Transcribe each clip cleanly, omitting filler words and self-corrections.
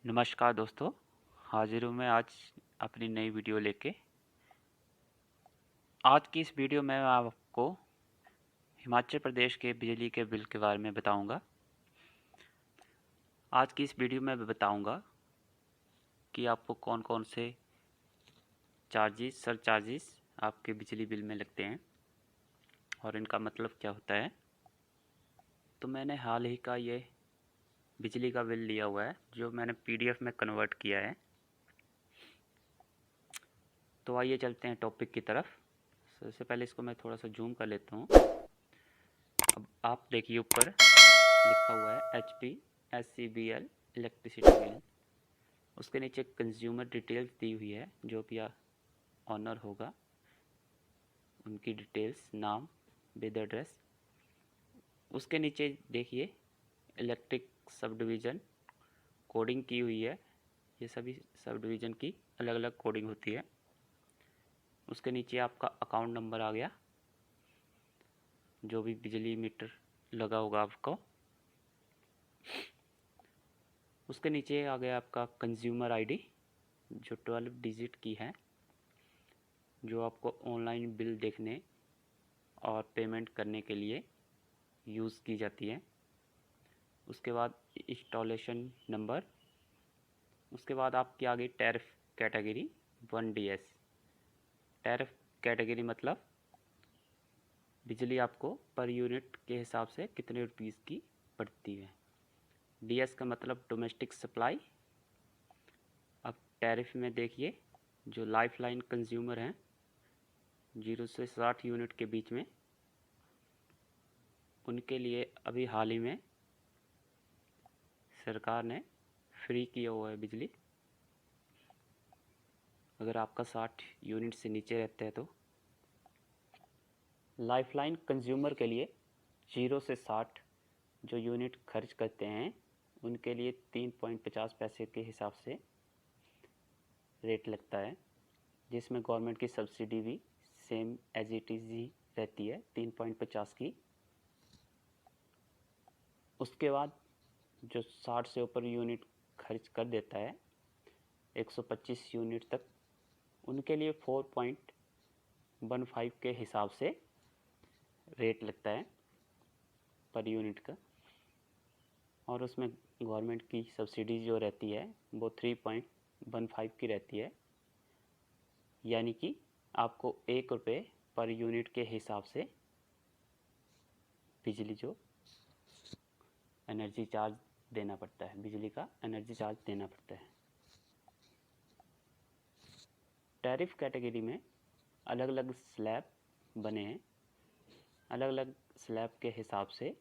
नमस्कार दोस्तों, हाजिर हूँ मैं आज अपनी नई वीडियो लेके। आज की इस वीडियो में मैं आपको हिमाचल प्रदेश के बिजली के बिल के बारे में बताऊंगा। आज की इस वीडियो में मैं बताऊंगा कि आपको कौन कौन से सर चार्जेस आपके बिजली बिल में लगते हैं और इनका मतलब क्या होता है। तो मैंने हाल ही का ये बिजली का बिल लिया हुआ है जो मैंने PDF में कन्वर्ट किया है। तो आइए चलते हैं टॉपिक की तरफ। सबसे पहले इसको मैं थोड़ा सा जूम कर लेता हूँ। अब आप देखिए ऊपर लिखा हुआ है HP SCBL इलेक्ट्रिसिटी बिल। उसके नीचे कंज्यूमर डिटेल्स दी हुई है, जो भी ऑनर होगा उनकी डिटेल्स, नाम विद एड्रेस। उसके नीचे देखिए इलेक्ट्रिक सब डिवीज़न कोडिंग की हुई है। ये सभी सब डिवीज़न की अलग अलग कोडिंग होती है। उसके नीचे आपका अकाउंट नंबर आ गया, जो भी बिजली मीटर लगा होगा आपको। उसके नीचे आ गया आपका कंज्यूमर आईडी, जो 12 डिजिट की है, जो आपको ऑनलाइन बिल देखने और पेमेंट करने के लिए यूज़ की जाती है। उसके बाद इंस्टॉलेशन नंबर। उसके बाद आपकी आ गई tariff category 1DS। Tariff category मतलब बिजली आपको पर यूनिट के हिसाब से कितने रुपीस की पड़ती है। DS का मतलब डोमेस्टिक सप्लाई। अब टैरिफ में देखिए जो लाइफ लाइन कंज्यूमर हैं 0 से 60 यूनिट के बीच में, उनके लिए अभी हाल ही में सरकार ने फ्री किया हुआ है बिजली। अगर आपका 60 यूनिट से नीचे रहता है तो लाइफलाइन कंज्यूमर के लिए 0 से 60 जो यूनिट खर्च करते हैं उनके लिए 3.50 पैसे के हिसाब से रेट लगता है, जिसमें गवर्नमेंट की सब्सिडी भी सेम एज इट इज़ ही रहती है 3.50 की। उसके बाद जो 60 से ऊपर यूनिट खर्च कर देता है 125 यूनिट तक, उनके लिए 4.15 के हिसाब से रेट लगता है पर यूनिट का। और उसमें गवर्नमेंट की सब्सिडी जो रहती है वो 3.15 की रहती है, यानी कि आपको 1 रुपये पर यूनिट के हिसाब से बिजली जो एनर्जी चार्ज देना पड़ता है, बिजली का एनर्जी चार्ज देना पड़ता है। टैरिफ कैटेगरी में अलग अलग स्लैब बने हैं। अलग अलग स्लैब के हिसाब से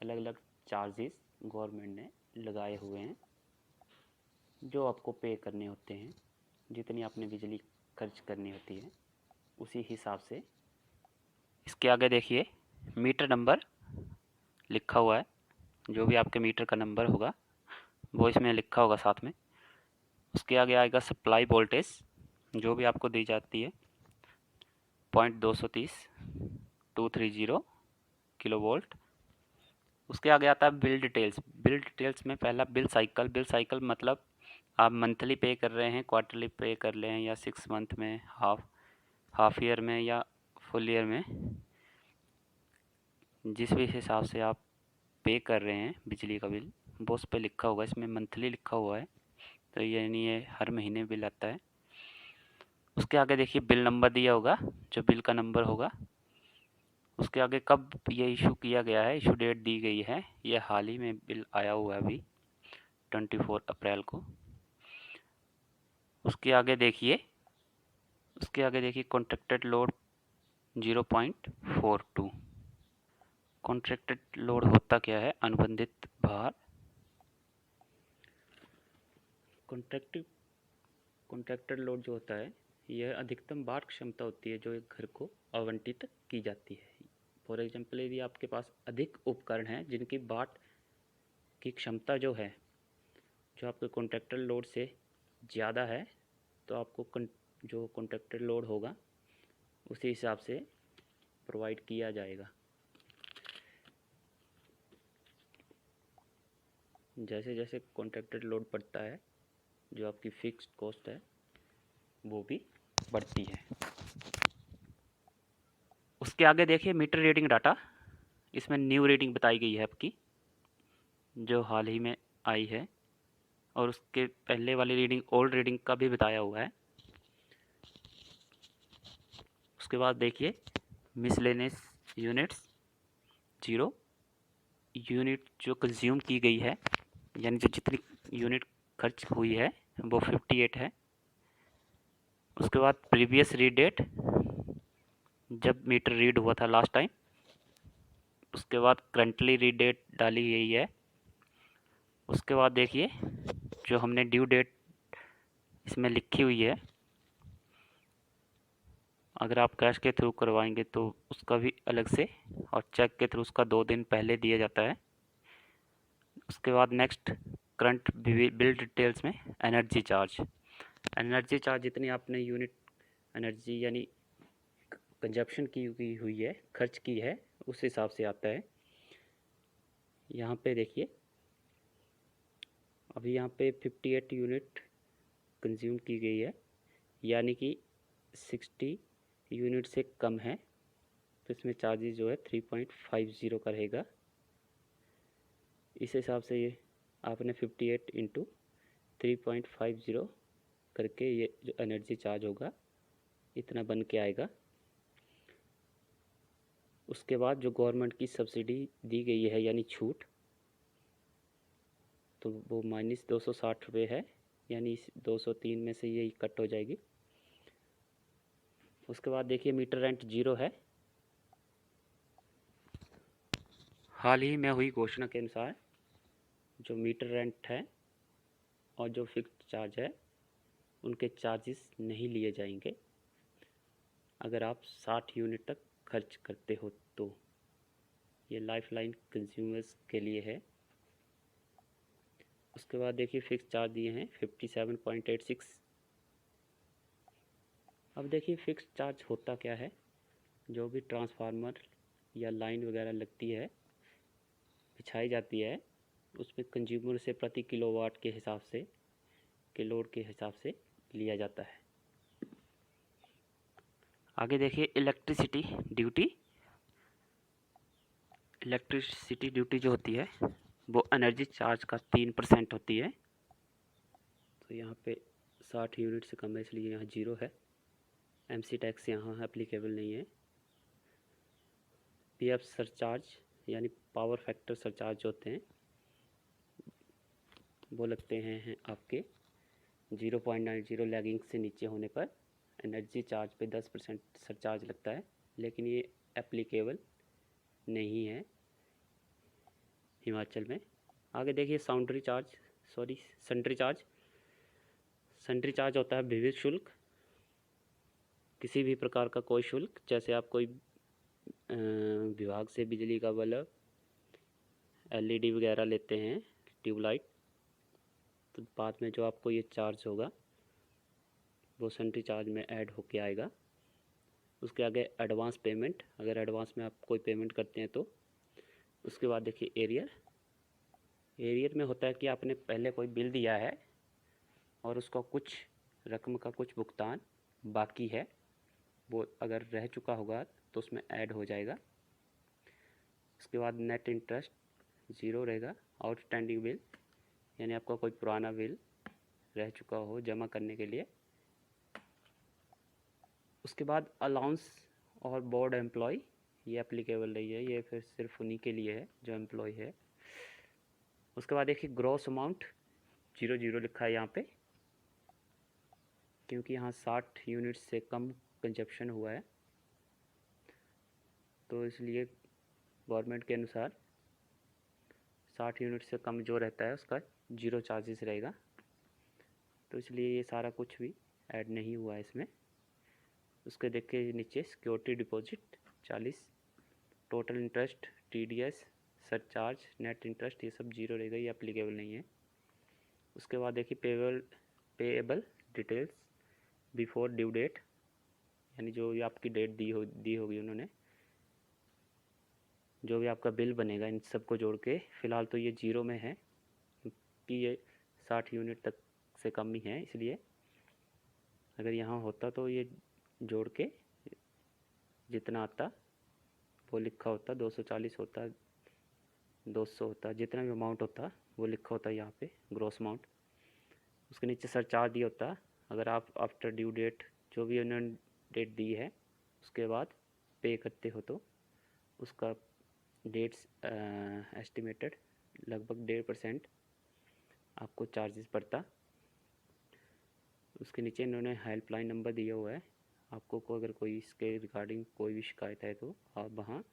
अलग अलग चार्जेस गवर्नमेंट ने लगाए हुए हैं, जो आपको पे करने होते हैं। जितनी आपने बिजली खर्च करनी होती है उसी हिसाब से। इसके आगे देखिए मीटर नंबर लिखा हुआ है, जो भी आपके मीटर का नंबर होगा वो इसमें लिखा होगा साथ में। उसके आगे आएगा सप्लाई वोल्टेज, जो भी आपको दी जाती है 230 230 किलो वोल्ट। उसके आगे आता है बिल डिटेल्स। बिल डिटेल्स में पहला बिल साइकिल। बिल साइकिल मतलब आप मंथली पे कर रहे हैं, क्वार्टरली पे कर रहे हैं, या 6 मंथ में, हाफ ईयर में, या फुल ईयर में, जिस भी हिसाब से आप पे कर रहे हैं बिजली का बिल वो उस पर लिखा होगा। इसमें मंथली लिखा हुआ है तो यानी ये हर महीने बिल आता है। उसके आगे देखिए बिल नंबर दिया होगा, जो बिल का नंबर होगा। उसके आगे कब ये इशू किया गया है, इशू डेट दी गई है। ये हाल ही में बिल आया हुआ है अभी 24 अप्रैल को। उसके आगे देखिए कॉन्ट्रैक्टेड लोड 0.42। कॉन्ट्रैक्टेड लोड होता क्या है? अनुबंधित भार। कॉन्ट्रैक्टेड लोड जो होता है यह अधिकतम वाट क्षमता होती है जो एक घर को आवंटित की जाती है। फॉर एग्जांपल, यदि आपके पास अधिक उपकरण हैं जिनकी वाट की क्षमता जो है, जो आपके कॉन्ट्रैक्टेड लोड से ज़्यादा है, तो आपको जो कॉन्ट्रैक्टेड लोड होगा उसी हिसाब से प्रोवाइड किया जाएगा। जैसे जैसे कॉन्ट्रैक्टेड लोड बढ़ता है जो आपकी फिक्स्ड कॉस्ट है वो भी बढ़ती है। उसके आगे देखिए मीटर रीडिंग डाटा, इसमें न्यू रीडिंग बताई गई है आपकी जो हाल ही में आई है, और उसके पहले वाली रीडिंग ओल्ड रीडिंग का भी बताया हुआ है। उसके बाद देखिए मिसलेनियस यूनिट्स 0, यूनिट जो कंज्यूम की गई है यानी जो जितनी यूनिट खर्च हुई है वो 58 है। उसके बाद प्रीवियस रीड डेट, जब मीटर रीड हुआ था लास्ट टाइम। उसके बाद करंटली रीड डेट डाली गई है। उसके बाद देखिए जो हमने ड्यू डेट इसमें लिखी हुई है, अगर आप कैश के थ्रू करवाएंगे तो उसका भी अलग से, और चेक के थ्रू उसका 2 दिन पहले दिया जाता है। उसके बाद नेक्स्ट करंट बिल डिटेल्स में एनर्जी चार्ज जितनी आपने यूनिट एनर्जी यानी कंजप्शन की हुई है, खर्च की है, उस हिसाब से आता है। यहाँ पे देखिए अभी यहाँ पे 58 यूनिट कंज्यूम की गई है, यानी कि 60 यूनिट से कम है, तो इसमें चार्जेस जो है 3.50 का रहेगा। इस हिसाब से ये आपने 58 इंटू 3.50 करके ये जो एनर्जी चार्ज होगा इतना बन के आएगा। उसके बाद जो गवर्नमेंट की सब्सिडी दी गई है यानी छूट, तो वो -260 रुपये है, यानी इस 203 में से ये कट हो जाएगी। उसके बाद देखिए मीटर रेंट 0 है। हाल ही में हुई घोषणा के अनुसार जो मीटर रेंट है और जो फिक्स्ड चार्ज है उनके चार्जेस नहीं लिए जाएंगे अगर आप 60 यूनिट तक खर्च करते हो तो। ये लाइफलाइन कंज्यूमर्स के लिए है। उसके बाद देखिए फिक्स चार्ज दिए हैं 57.86। अब देखिए फिक्स चार्ज होता क्या है, जो भी ट्रांसफार्मर या लाइन वगैरह लगती है, बिछाई जाती है, उसमें कंज्यूमर से प्रति किलोवाट के हिसाब से, किलोवाट के हिसाब से लिया जाता है। आगे देखिए इलेक्ट्रिसिटी ड्यूटी जो होती है वो एनर्जी चार्ज का 3% होती है। तो यहाँ पे 60 यूनिट से कम है इसलिए यहाँ 0 है। एमसी टैक्स यहाँ एप्लीकेबल नहीं है। पीएफ सरचार्ज यानी पावर फैक्टर सरचार्ज होते हैं वो लगते हैं आपके 0.90 लैगिंग से नीचे होने पर एनर्जी चार्ज पे 10% सरचार्ज लगता है, लेकिन ये एप्लीकेबल नहीं है हिमाचल में। आगे देखिए सन्ड्री चार्ज होता है विविध शुल्क, किसी भी प्रकार का कोई शुल्क, जैसे आप कोई विभाग से बिजली का बल्ब, एलईडी वगैरह लेते हैं, ट्यूबलाइट, तो बाद में जो आपको ये चार्ज होगा वो सन्ड्री चार्ज में ऐड होके आएगा। उसके आगे एडवांस पेमेंट, अगर एडवांस में आप कोई पेमेंट करते हैं तो। उसके बाद देखिए एरियर में होता है कि आपने पहले कोई बिल दिया है और उसका कुछ रकम का कुछ भुगतान बाकी है, वो अगर रह चुका होगा तो उसमें ऐड हो जाएगा। उसके बाद नेट इंटरेस्ट 0 रहेगा। आउटस्टैंडिंग बिल यानी आपका कोई पुराना बिल रह चुका हो जमा करने के लिए। उसके बाद अलाउंस और बोर्ड एम्प्लॉय, ये एप्लीकेबल नहीं है, ये फिर सिर्फ उन्हीं के लिए है जो एम्प्लॉय है। उसके बाद देखिए ग्रॉस अमाउंट 0 लिखा है यहाँ पे, क्योंकि यहाँ 60 यूनिट से कम कंजप्शन हुआ है, तो इसलिए गवर्नमेंट के अनुसार 60 यूनिट से कम जो रहता है उसका 0 चार्जेस रहेगा, तो इसलिए ये सारा कुछ भी ऐड नहीं हुआ है इसमें। उसके देखिए नीचे security deposit 40, total interest, TDS, surcharge, net interest, ये सब 0 रहेगा, ये एप्लीकेबल नहीं है। उसके बाद देखिए payable details before due date, यानी जो भी आपकी डेट दी होगी उन्होंने, जो भी आपका बिल बनेगा इन सबको जोड़ के, फ़िलहाल तो ये 0 में है क्योंकि ये 60 यूनिट तक से कम ही है, इसलिए अगर यहाँ होता तो ये जोड़ के जितना आता वो लिखा होता, 240 होता, 200 होता, जितना भी अमाउंट होता वो लिखा होता यहाँ पे ग्रॉस अमाउंट। उसके नीचे सरचार्ज दिया होता, अगर आप आफ्टर ड्यू डेट जो भी उन्होंने डेट दी है उसके बाद पे करते हो तो उसका डेट्स एस्टिमेटेड लगभग 1.5% आपको चार्जेस पड़ता। उसके नीचे इन्होंने हेल्पलाइन नंबर दिया हुआ है आपको को अगर कोई इसके रिगार्डिंग कोई भी शिकायत है तो आप वहाँ,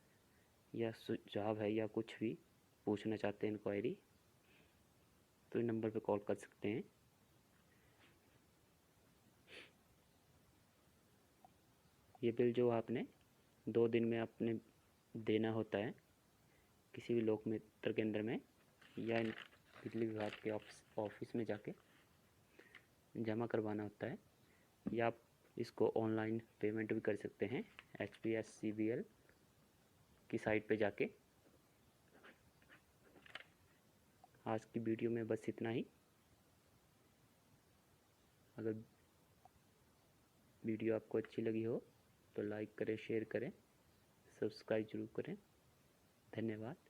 या सुझाव है या कुछ भी पूछना चाहते हैं इंक्वायरी, तो इस नंबर पे कॉल कर सकते हैं। ये बिल जो आपने 2 दिन में आपने देना होता है किसी भी लोक मित्र केंद्र में या बिजली विभाग के ऑफिस में जाके जमा करवाना होता है, या आप इसको ऑनलाइन पेमेंट भी कर सकते हैं HPSCBL की साइट पे जाके। आज की वीडियो में बस इतना ही। अगर वीडियो आपको अच्छी लगी हो तो लाइक करें, शेयर करें, सब्सक्राइब जरूर करें। धन्यवाद।